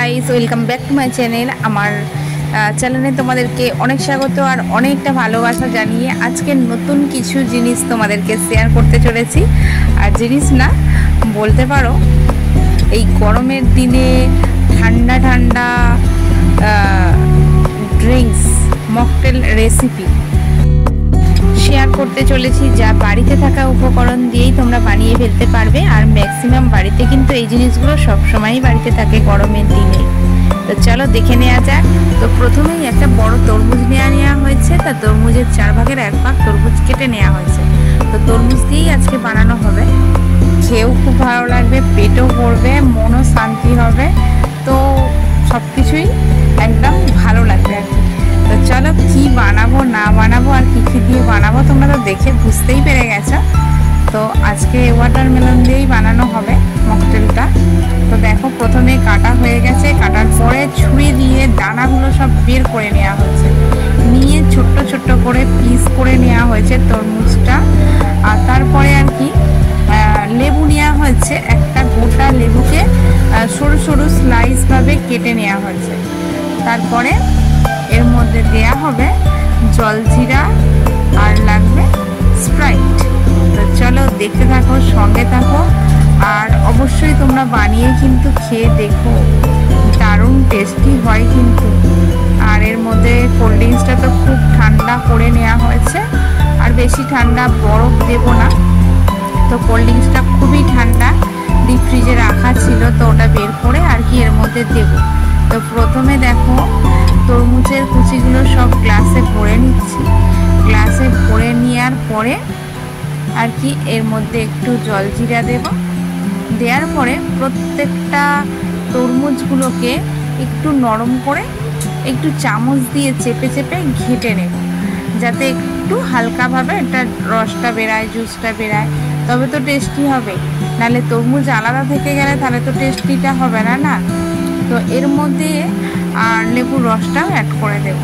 Guys, welcome back to my channel. আমার চ্যানেলে তোমাদেরকে অনেক স্বাগত আর অনেকটা ভালোবাসা জানিয়ে আজকে নতুন কিছু জিনিস তোমাদেরকে শেয়ার করতে চলেছি। আর জিনিস না বলতে পারো, এই গরমের দিনে ঠান্ডা ঠান্ডা ড্রিঙ্কস, মকটেল রেসিপি শেয়ার করতে চলেছি, যা বাড়িতে থাকা উপকরণ দিয়েই তোমরা বানিয়ে ফেলতে পারবে। আর ম্যাক্সিমাম বাড়িতে কিন্তু এই জিনিসগুলো সবসময়ই বাড়িতে থাকে গরমের দিনে। তো চলো দেখে নেওয়া যাক। তো প্রথমেই একটা বড় তরমুজ নেওয়া হয়েছে। তা তরমুজের 4 ভাগের 1 ভাগ তরমুজ কেটে নেওয়া হয়েছে। তো তরমুজ দিয়েই আজকে বানানো হবে। খেয়েও খুব ভালো লাগবে, পেটও ভরবে, মনও শান্তি হবে। তো সব কিছুই একদম ভালো লাগবে আর কি। তো চলো কি বানাবো না বানাবো আর কী কী দিয়ে বানাবো তোমরা তো দেখে বুঝতেই পেরে গেছো। তো আজকে ওয়াটারমেলন দিয়েই বানানো হবে মকটেলটা। তো দেখো প্রথমে কাটা হয়ে গেছে, কাটার পরে ছুরি দিয়ে দানাগুলো সব বের করে নেওয়া হয়েছে, নিয়ে ছোট্ট ছোট্ট করে পিস করে নেওয়া হয়েছে তরমুজটা। আর তারপরে আর কি লেবু নেওয়া হয়েছে, একটা গোটা লেবুকে সরু সরু স্লাইসভাবে কেটে নেওয়া হয়েছে। তারপরে এর মধ্যে দেয়া হবে জলজিরা আর লাগবে স্প্রাইট। তো চলো দেখতে থাকো, সঙ্গে থাকো, আর অবশ্যই তোমরা বানিয়ে কিন্তু খেয়ে দেখো, দারুণ টেস্টি হয় কিন্তু। আর এর মধ্যে কোল্ড ড্রিঙ্কসটা তো খুব ঠান্ডা করে নেওয়া হয়েছে, আর বেশি ঠান্ডা বরফ দেবো না। তো কোল্ড ড্রিঙ্কসটা খুবই ঠান্ডা, ডিপ ফ্রিজে রাখা ছিল, তো ওটা বের করে আর কি এর মধ্যে দেবো। তো প্রথমে দেখো তরমুজের কুচিগুলো সব গ্লাসে ভরে নিচ্ছি। গ্লাসে ভরে নেওয়ার পরে আর কি এর মধ্যে একটু জলজিরা দেব। দেওয়ার পরে প্রত্যেকটা তরমুজগুলোকে একটু নরম করে একটু চামচ দিয়ে চেপে চেপে ঘেঁটে নেব, যাতে একটু হালকাভাবে এটা রসটা বেরায়, জুসটা বেরায়, তবে তো টেস্টি হবে। নাহলে তরমুজ আলাদা থেকে গেলে তাহলে তো টেস্টিটা হবে না না। তো এর মধ্যে আর লেবুর রসটাও অ্যাড করে দেব।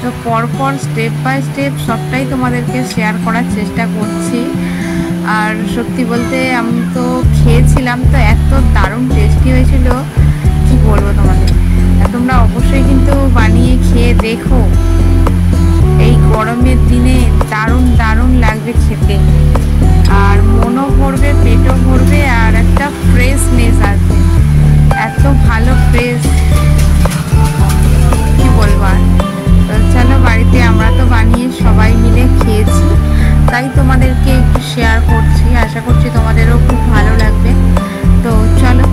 তো পরপর স্টেপ বাই স্টেপ সবটাই তোমাদেরকে শেয়ার করার চেষ্টা করছি। আর সত্যি বলতে আমি তো খেয়েছিলাম, তো এত দারুণ টেস্টি হয়েছিল কি বলবো তোমাদের। তোমরা অবশ্যই কিন্তু বানিয়ে খেয়ে দেখো, এই গরমের দিনে দারুণ দারুণ লাগবে খেতে, আর মনও ভরবে, পেটও ভরবে, আর একটা ফ্রেশনেস আসবে, এত ভালো ফ্রেশ কি বলবো। আর তো চলো বাড়িতে আমরা তো বানিয়ে সবাই মিলে খেয়েছি, তাই তোমাদেরকে একটু শেয়ার করছি, আশা করছি তোমাদেরও খুব ভালো লাগবে। তো চলো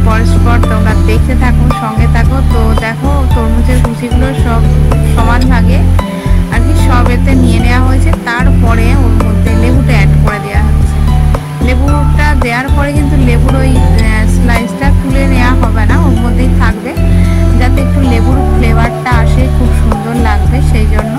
পরস্পর তোমরা দেখতে থাকো, সঙ্গে থাকো। তো দেখো তরমুজের কুচিগুলো সব সমান ভাগে আর কি সব এতে নিয়ে নেওয়া হয়েছে। তারপরে ওর মধ্যে লেবুটা অ্যাড করে দেওয়া হচ্ছে। লেবুটা দেওয়ার পরে কিন্তু লেবুর ওই স্লাইসটা তুলে নেওয়া হবে না, ওর মধ্যেই থাকবে, যাতে একটু লেবুর ফ্লেভারটা আসে, খুব সুন্দর লাগবে সেই জন্য।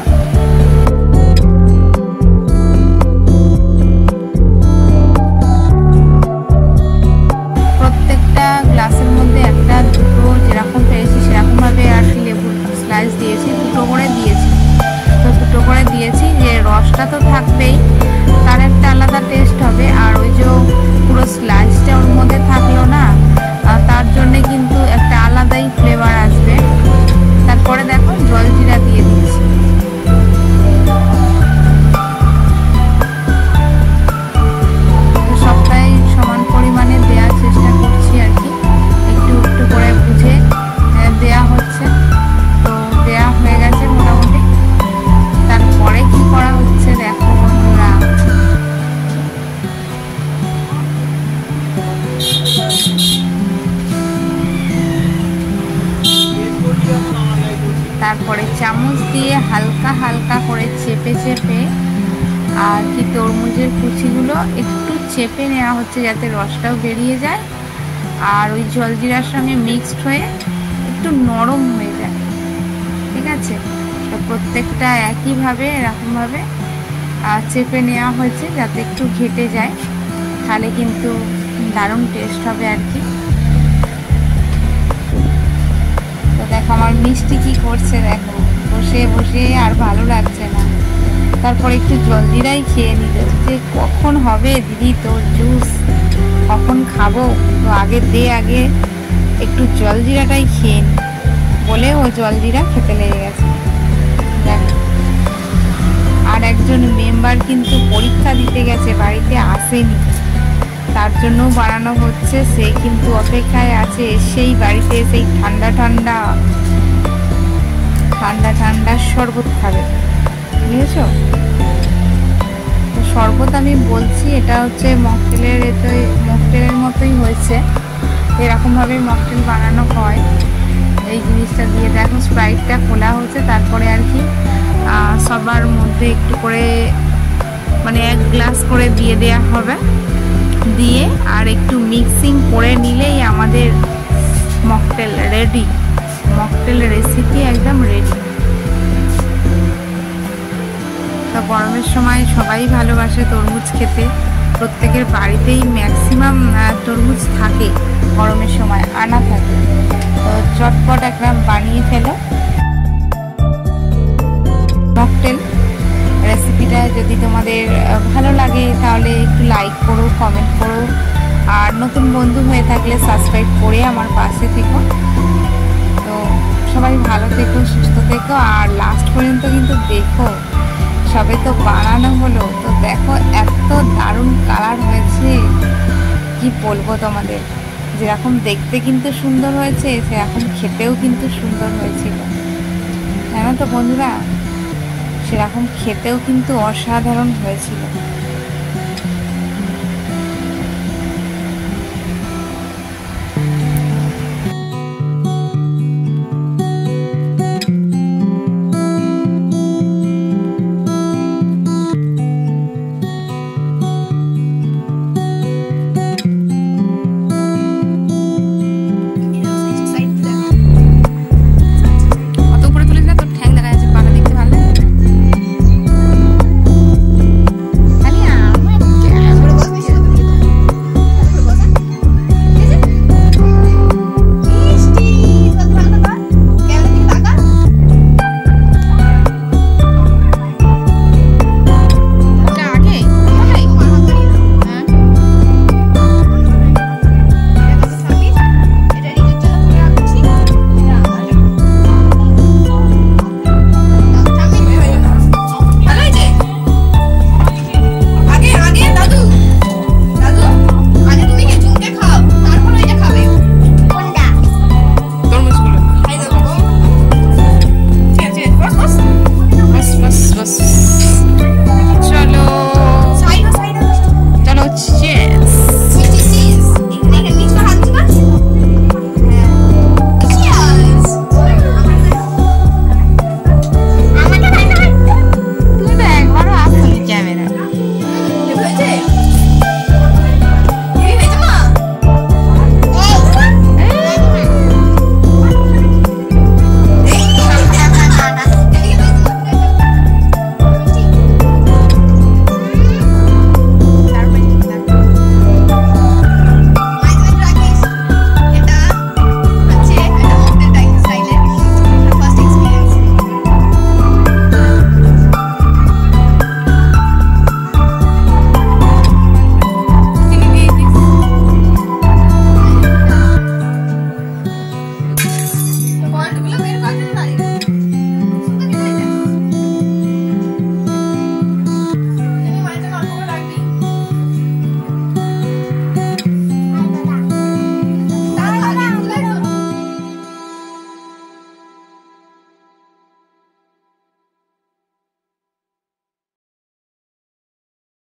প্রত্যেকটা গ্লাসের মধ্যে একটা দুটো যেরকম পেয়েছি সেরকমভাবে আর কি লেবুর স্লাইস দিয়েছি, দুটো করে দিয়েছি। তো দুটো করে দিয়েছি, যে রসটা তো থাকবেই, তার একটা আলাদা টেস্ট হবে। আর ওই যে পুরো স্লাইসটা ওর মধ্যে থাকলো না, তার জন্যে কিন্তু একটা আলাদাই ফ্লেভার আসবে। তারপরে দেখো জলজিরা দিয়ে দিচ্ছি। সবটাই সমান পরিমাণে দেওয়ার চেষ্টা করছি আর কি, একটু একটু করে বুঝে দেয়া হচ্ছে। তো দেয়া হয়ে গেছে মোটামুটি। তারপরে কি করা হচ্ছে দেখো বন্ধুরা। তারপরে চামচ দিয়ে হালকা হালকা করে চেপে চেপে আর কি তরমুজের কুচিগুলো একটু চেপে নেওয়া হচ্ছে, যাতে রসটাও বেরিয়ে যায় আর ওই জলজিরার সঙ্গে মিক্সড হয়ে একটু নরম হয়ে যায়। ঠিক আছে, তো প্রত্যেকটা একইভাবে এরকমভাবে চেপে নেওয়া হয়েছে, যাতে একটু ঘেটে যায়, তাহলে কিন্তু দারুণ টেস্ট হবে আর কি। তো দেখো আমার মিষ্টি কি করছে, দেখো বসে বসে আর ভালো লাগছে না। তারপর একটু জলজিরাই খেয়ে নিতে, যে কখন হবে দিদি তোর জুস, কখন খাবো, তো আগে দে, আগে একটু জলজিরাটাই খেয়ে নি বলে ও জলজিরা খেতে লেগে গেছে। দেখো, আর একজন মেম্বার কিন্তু পরীক্ষা দিতে গেছে, বাড়িতে আসেনি, তার জন্য বানানো হচ্ছে। সে কিন্তু অপেক্ষায় আছে, সেই বাড়িতে সেই ঠান্ডা ঠান্ডা ঠান্ডা ঠান্ডা শরবত খাবে, বুঝেছো? শরবত আমি বলছি, এটা হচ্ছে মকটেলের, মকটেলের মতোই হয়েছে, এরকমভাবে মকটেল বানানো হয়। এই জিনিসটা দিয়ে দেখো, স্প্রাইটটা খোলা হচ্ছে, তারপরে আর কি সবার মধ্যে একটু করে মানে 1 গ্লাস করে দিয়ে দেওয়া হবে, দিয়ে আর একটু মিক্সিং করে নিলেই আমাদের মকটেল রেডি। মকটেল রেসিপি একদম রেডি। তো গরমের সময় সবাই ভালোবাসে তরমুজ খেতে, প্রত্যেকের বাড়িতেই ম্যাক্সিমাম তরমুজ থাকে, গরমের সময় আনা থাকে। তো চটপট একটা বানিয়ে ফেলো মকটেল। রেসিপিটা যদি তোমাদের ভালো লাগে তাহলে একটু লাইক করো, কমেন্ট করো, আর নতুন বন্ধু হয়ে থাকলে সাবস্ক্রাইব করে আমার পাশে থেকো। তো সবাই ভালো থেকো, সুস্থ থেকো, আর লাস্ট পর্যন্ত কিন্তু দেখো। সবে তো বানানো হলো, তো দেখো এত দারুণ কালার হয়েছে, কি বলবো তোমাদের। যেরকম দেখতে কিন্তু সুন্দর হয়েছে, সেরকম খেতেও কিন্তু সুন্দর হয়েছিল, জানো তো বন্ধুরা, সেরকম খেতেও কিন্তু অসাধারণ হয়েছিল।